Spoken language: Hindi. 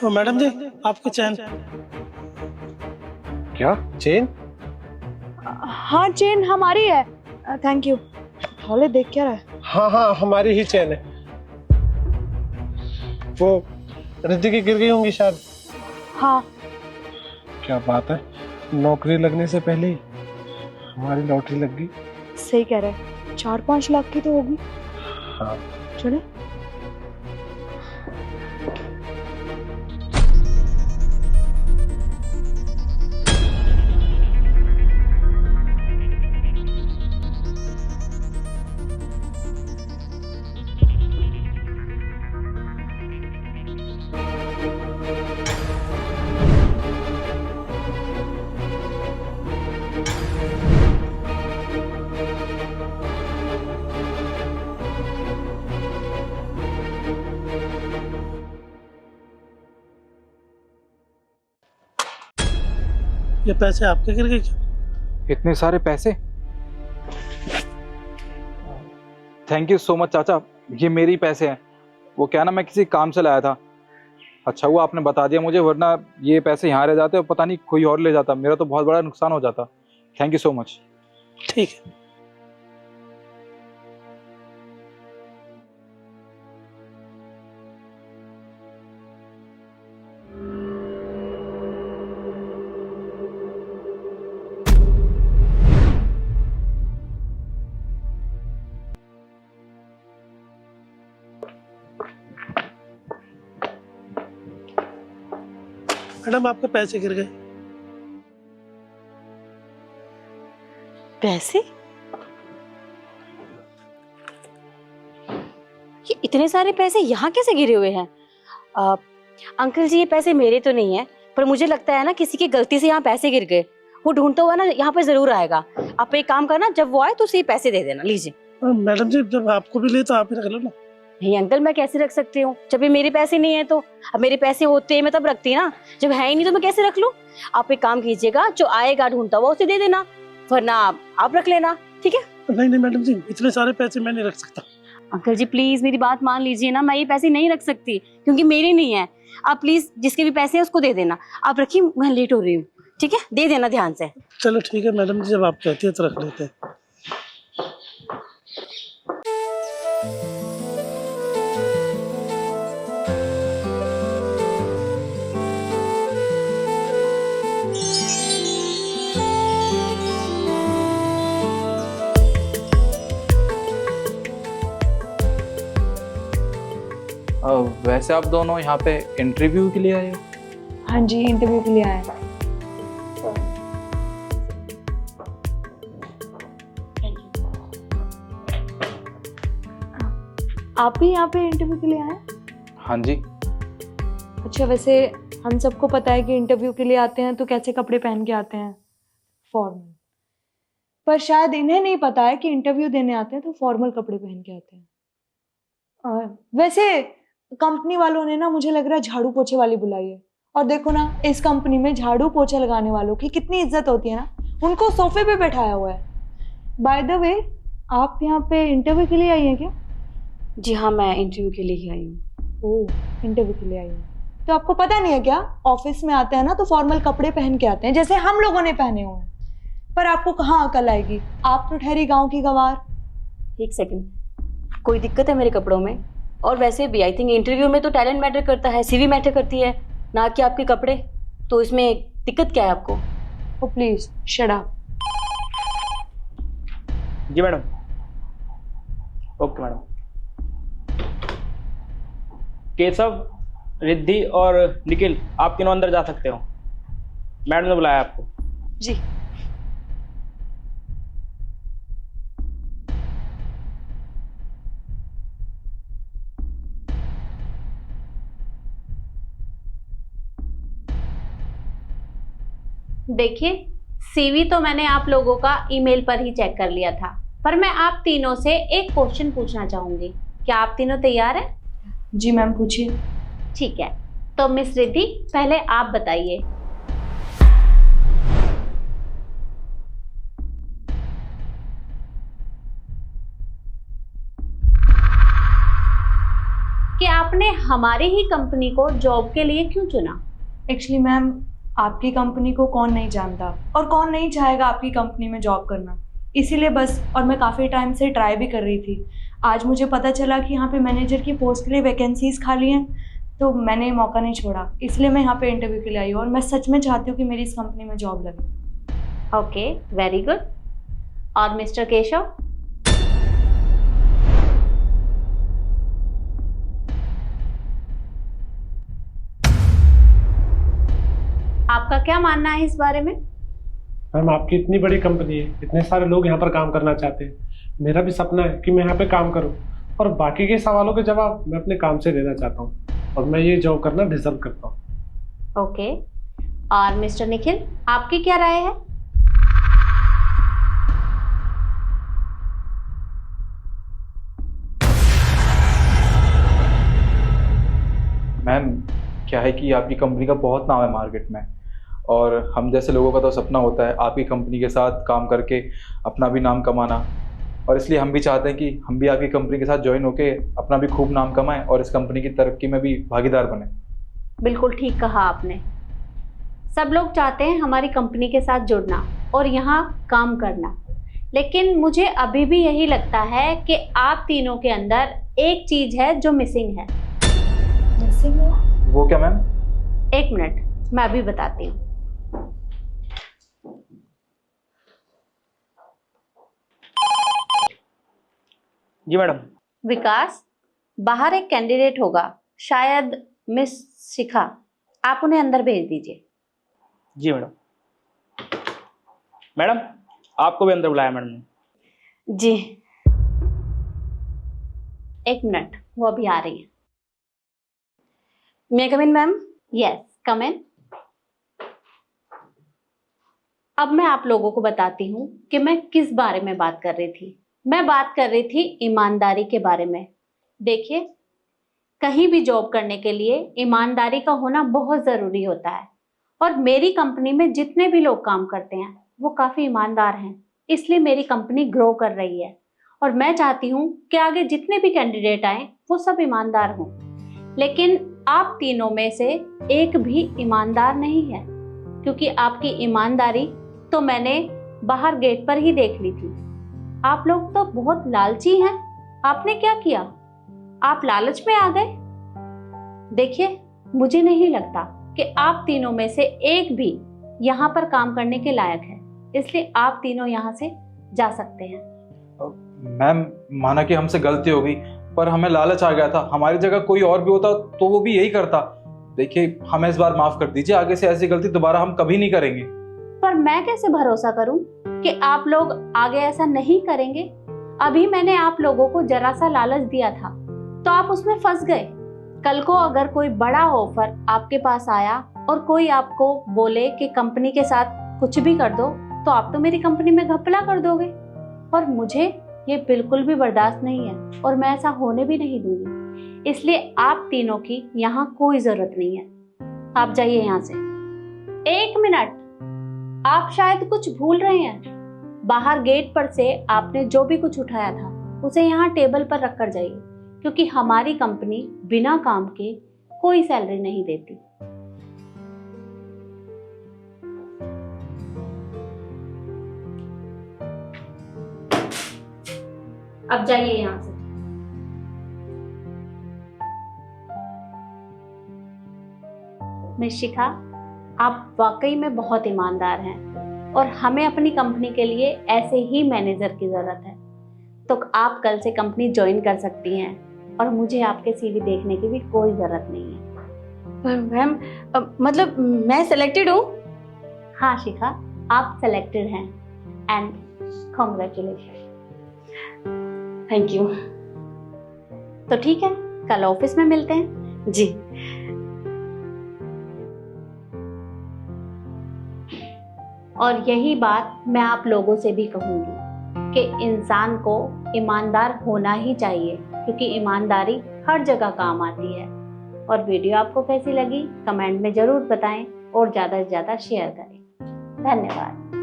तो मैडम जी आपकी चैन। क्या चेन? हाँ चेन हमारी है। Thank you. थोड़े देख क्या रहा है? हाँ हाँ हमारी ही चेन है। वो रिद्धि की गिर गई होंगी शायद। हाँ। क्या बात है, नौकरी लगने से पहले ही हमारी लॉटरी लग गई। सही कह रहे हैं, 4-5 लाख की तो होगी। हाँ चले। ये पैसे आपके गिर गए क्या? इतने सारे पैसे? थैंक यू सो मच चाचा, ये मेरे ही पैसे हैं। वो क्या ना, मैं किसी काम से लाया था। अच्छा हुआ आपने बता दिया मुझे, वरना ये पैसे यहाँ रह जाते और पता नहीं कोई और ले जाता, मेरा तो बहुत बड़ा नुकसान हो जाता। Thank you so much. ठीक है। मैडम आपके पैसे गिर गए। पैसे? ये इतने सारे पैसे यहाँ कैसे गिरे हुए हैं? अंकल जी, ये पैसे मेरे तो नहीं है, पर मुझे लगता है ना किसी की गलती से यहाँ पैसे गिर गए। वो ढूंढता हुआ ना यहाँ पे जरूर आएगा। आप एक काम करना, जब वो आए तो उसे पैसे दे देना। लीजिए। मैडम जी जब आपको भी ले तो आप ही रख लो ना। नहीं अंकल, मैं कैसे रख सकती हूँ जब ये मेरे पैसे नहीं है? तो अब मेरे पैसे होते हैं मैं तब रखती ना, जब है ही नहीं तो मैं कैसे रख लूँ? आप एक काम कीजिएगा, जो आएगा ढूंढता हुआ उसे दे देना, वरना आप रख लेना। ठीक है? नहीं नहीं मैडम जी, इतने सारे पैसे मैं नहीं रख सकता। अंकल जी प्लीज मेरी बात मान लीजिए ना, मैं ये पैसे नहीं रख सकती क्योंकि मेरे नहीं है। आप प्लीज जिसके भी पैसे हैं उसको दे देना। आप रखिए, मैं लेट हो रही हूँ। ठीक है, दे देना ध्यान से। चलो ठीक है मैडम जी, जब आप कहती है तो रख लेते हैं। वैसे आप दोनों यहाँ पे इंटरव्यू के लिए आए हो? हाँ जी, इंटरव्यू के लिए आए। आप भी यहाँ पे इंटरव्यू के लिए आए? हाँ जी। अच्छा, वैसे हम सबको पता है कि इंटरव्यू के लिए आते हैं तो कैसे कपड़े पहन के आते हैं, फॉर्मल। पर शायद इन्हें नहीं पता है कि इंटरव्यू देने आते हैं तो फॉर्मल कपड़े पहन के आते हैं। और वैसे कंपनी वालों ने ना, मुझे लग रहा है झाड़ू पोछे वाली बुलाई है। और देखो ना, इस कंपनी में झाड़ू पोछा लगाने वालों की कितनी इज्जत होती है ना, उनको सोफे पे बैठाया हुआ है। बाय द वे, आप यहाँ पे इंटरव्यू के लिए आई हैं क्या? जी हाँ, मैं इंटरव्यू के लिए ही आई हूँ। ओह, इंटरव्यू के लिए आई हूँ। तो आपको पता नहीं है क्या, ऑफिस में आते हैं ना तो फॉर्मल कपड़े पहन के आते हैं, जैसे हम लोगों ने पहने हुए हैं। पर आपको कहाँ अकल आएगी, आप तो ठहरी गाँव की गंवार। एक सेकंड, कोई दिक्कत है मेरे कपड़ों में? और वैसे भी आई थिंक इंटरव्यू में तो टैलेंट मैटर करता है, सीवी मैटर करती है, ना कि आपके कपड़े। तो इसमें दिक्कत क्या है आपको? Oh please shut up. जी madam. Okay madam. Keshav, Riddhi और निखिल, आप तीनों अंदर जा सकते हो। मैडम ने बुलाया आपको। जी। देखिए, सीवी तो मैंने आप लोगों का ईमेल पर ही चेक कर लिया था, पर मैं आप तीनों से एक क्वेश्चन पूछना चाहूंगी। क्या आप तीनों तैयार हैं? जी मैम, पूछिए। ठीक है, तो मिस रिद्धि पहले आप बताइए, कि आप आपने हमारी ही कंपनी को जॉब के लिए क्यों चुना? एक्चुअली मैम, आपकी कंपनी को कौन नहीं जानता और कौन नहीं चाहेगा आपकी कंपनी में जॉब करना, इसीलिए बस। और मैं काफ़ी टाइम से ट्राई भी कर रही थी। आज मुझे पता चला कि यहाँ पे मैनेजर की पोस्ट के लिए वैकेंसीज खाली हैं, तो मैंने ये मौका नहीं छोड़ा, इसलिए मैं यहाँ पे इंटरव्यू के लिए आई हूँ और मैं सच में चाहती हूँ कि मेरी इस कंपनी में जॉब लगे। Okay, very good. और मिस्टर केशव? आपका क्या मानना है इस बारे में? मैम, आपकी इतनी बड़ी कंपनी है, इतने सारे लोग यहाँ पर काम करना चाहते हैं। मेरा भी सपना है कि मैं यहाँ पे काम करूँ, और बाकी के सवालों के जवाब मैं अपने काम से देना चाहता हूँ, और मैं ये जॉब करना डिजर्व करता हूँ। ओके। और मिस्टर निखिल, आपकी क्या राय है? मैम, क्या है कि आपकी कंपनी का बहुत नाम है मार्केट में, और हम जैसे लोगों का तो सपना होता है आपकी कंपनी के साथ काम करके अपना भी नाम कमाना, और इसलिए हम भी चाहते हैं कि हम भी आपकी कंपनी के साथ ज्वाइन होके अपना भी खूब नाम कमाएं और इस कंपनी की तरक्की में भी भागीदार बने। बिल्कुल ठीक कहा आपने। सब लोग चाहते हैं हमारी कंपनी के साथ जुड़ना और यहाँ काम करना, लेकिन मुझे अभी भी यही लगता है कि आप तीनों के अंदर एक चीज है जो मिसिंग है। मिसिंग है? वो क्या मैम? एक मिनट, मैं अभी बताती हूँ। जी मैडम। विकास, बाहर एक कैंडिडेट होगा, शायद मिस शिखा, आप उन्हें अंदर भेज दीजिए। जी मैडम। मैडम, आपको भी अंदर बुलाया मैडम ने। जी, एक मिनट, वो अभी आ रही है। मे कम इन मैम? यस, कम इन। अब मैं आप लोगों को बताती हूँ कि मैं किस बारे में बात कर रही थी। मैं बात कर रही थी ईमानदारी के बारे में। देखिए, कहीं भी जॉब करने के लिए ईमानदारी का होना बहुत ज़रूरी होता है, और मेरी कंपनी में जितने भी लोग काम करते हैं वो काफ़ी ईमानदार हैं, इसलिए मेरी कंपनी ग्रो कर रही है। और मैं चाहती हूँ कि आगे जितने भी कैंडिडेट आए वो सब ईमानदार हों, लेकिन आप तीनों में से एक भी ईमानदार नहीं है, क्योंकि आपकी ईमानदारी तो मैंने बाहर गेट पर ही देख ली थी। आप लोग तो बहुत लालची हैं। आपने क्या किया? आप लालच में आ गए। देखिए, मुझे नहीं लगता कि आप तीनों में से एक भी यहाँ पर काम करने के लायक है, इसलिए आप तीनों यहाँ से जा सकते हैं। मैम, माना कि हमसे गलती हो गई, पर हमें लालच आ गया था। हमारी जगह कोई और भी होता तो वो भी यही करता। देखिए, हमें इस बार माफ कर दीजिए, आगे से ऐसी गलती दोबारा हम कभी नहीं करेंगे। पर मैं कैसे भरोसा करूं कि आप लोग आगे ऐसा नहीं करेंगे? अभी मैंने आप लोगों को जरा सा लालच दिया था तो आप उसमें फंस गए। कल को अगर कोई बड़ा ऑफर आपके पास आया और कोई आपको बोले कि कंपनी के साथ कुछ भी कर दो, तो आप तो मेरी कंपनी में घपला कर दोगे, और मुझे ये बिल्कुल भी बर्दाश्त नहीं है और मैं ऐसा होने भी नहीं दूंगी। इसलिए आप तीनों की यहाँ कोई जरूरत नहीं है। आप जाइए यहाँ से। एक मिनट, आप शायद कुछ भूल रहे हैं। बाहर गेट पर से आपने जो भी कुछ उठाया था उसे यहाँ टेबल पर रख कर जाइए, क्योंकि हमारी कंपनी बिना काम के कोई सैलरी नहीं देती। अब जाइए यहाँ से। मिस शिखा, आप वाकई में बहुत ईमानदार हैं और हमें अपनी कंपनी के लिए ऐसे ही मैनेजर की जरूरत है। तो आप कल से कंपनी ज्वाइन कर सकती हैं और मुझे आपके सीवी देखने की भी कोई जरूरत नहीं है। पर मैम, मतलब मैं सिलेक्टेड हूँ? हाँ शिखा, आप सेलेक्टेड हैं एंड कॉन्ग्रेचुलेशन। Thank you. तो ठीक है, कल ऑफिस में मिलते हैं। जी। और यही बात मैं आप लोगों से भी कहूंगी कि इंसान को ईमानदार होना ही चाहिए, क्योंकि ईमानदारी हर जगह काम आती है। और वीडियो आपको कैसी लगी कमेंट में जरूर बताएं और ज़्यादा से ज़्यादा शेयर करें। धन्यवाद।